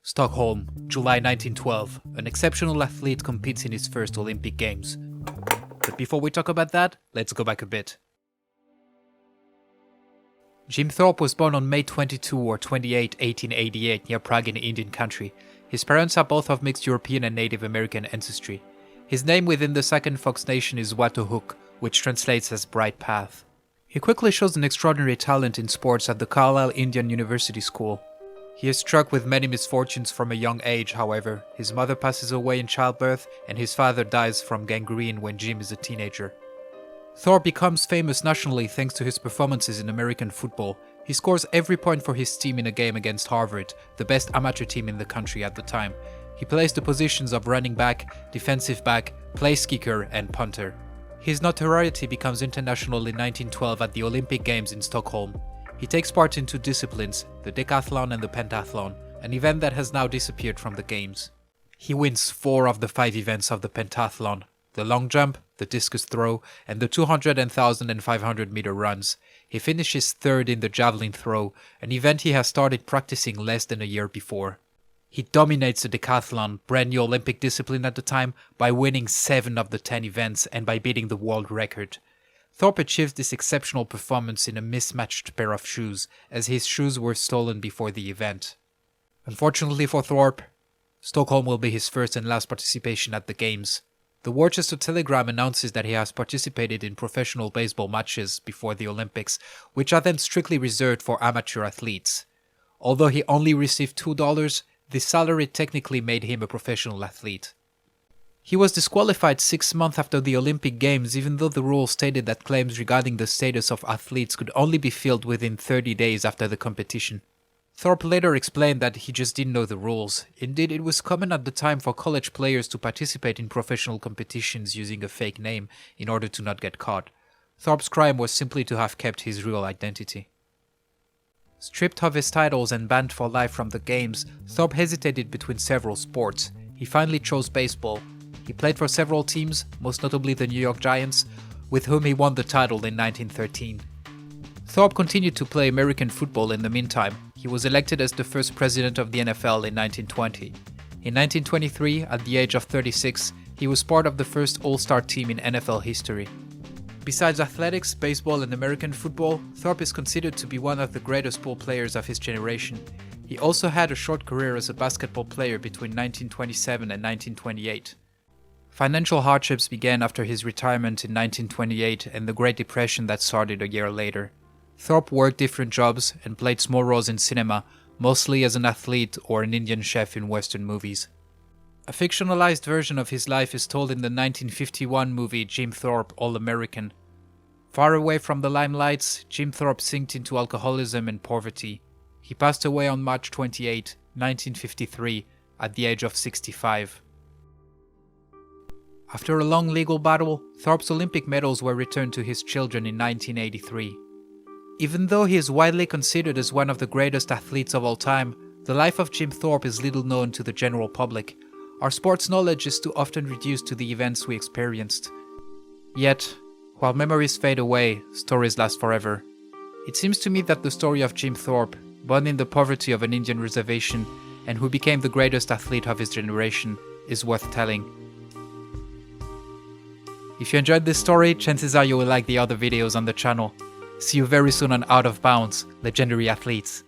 Stockholm, July 1912. An exceptional athlete competes in his first Olympic Games. But before we talk about that, let's go back a bit. Jim Thorpe was born on May 22 or 28, 1888 near Prague in Indian country. His parents are both of mixed European and Native American ancestry. His name within the Second Fox Nation is Watuhuk, which translates as Bright Path. He quickly shows an extraordinary talent in sports at the Carlisle Indian University School. He is struck with many misfortunes from a young age, however. His mother passes away in childbirth and his father dies from gangrene when Jim is a teenager. Thorpe becomes famous nationally thanks to his performances in American football. He scores every point for his team in a game against Harvard, the best amateur team in the country at the time. He plays the positions of running back, defensive back, place kicker and punter. His notoriety becomes international in 1912 at the Olympic Games in Stockholm. He takes part in two disciplines, the decathlon and the pentathlon, an event that has now disappeared from the Games. He wins 4 of the 5 events of the pentathlon, the long jump, the discus throw, and the 200 and 1000 and 500 meter runs. He finishes 3rd in the javelin throw, an event he has started practicing less than a year before. He dominates the decathlon, brand new Olympic discipline at the time, by winning 7 of the 10 events and by beating the world record. Thorpe achieved this exceptional performance in a mismatched pair of shoes, as his shoes were stolen before the event. Unfortunately for Thorpe, Stockholm will be his first and last participation at the Games. The Worcester Telegram announces that he has participated in professional baseball matches before the Olympics, which are then strictly reserved for amateur athletes. Although he only received $2, this salary technically made him a professional athlete. He was disqualified 6 months after the Olympic Games, even though the rule stated that claims regarding the status of athletes could only be filled within 30 days after the competition. Thorpe later explained that he just didn't know the rules. Indeed, it was common at the time for college players to participate in professional competitions using a fake name in order to not get caught. Thorpe's crime was simply to have kept his real identity. Stripped of his titles and banned for life from the Games, Thorpe hesitated between several sports. He finally chose baseball. He played for several teams, most notably the New York Giants, with whom he won the title in 1913. Thorpe continued to play American football in the meantime. He was elected as the first president of the NFL in 1920. In 1923, at the age of 36, he was part of the first All-Star team in NFL history. Besides athletics, baseball and American football, Thorpe is considered to be one of the greatest ball players of his generation. He also had a short career as a basketball player between 1927 and 1928. Financial hardships began after his retirement in 1928 and the Great Depression that started a year later. Thorpe worked different jobs and played small roles in cinema, mostly as an athlete or an Indian chef in Western movies. A fictionalized version of his life is told in the 1951 movie Jim Thorpe, All-American. Far away from the limelights, Jim Thorpe sank into alcoholism and poverty. He passed away on March 28, 1953, at the age of 65. After a long legal battle, Thorpe's Olympic medals were returned to his children in 1983. Even though he is widely considered as one of the greatest athletes of all time, the life of Jim Thorpe is little known to the general public. Our sports knowledge is too often reduced to the events we experienced. Yet, while memories fade away, stories last forever. It seems to me that the story of Jim Thorpe, born in the poverty of an Indian reservation and who became the greatest athlete of his generation, is worth telling. If you enjoyed this story, chances are you will like the other videos on the channel. See you very soon on Out of Bounds, Legendary Athletes.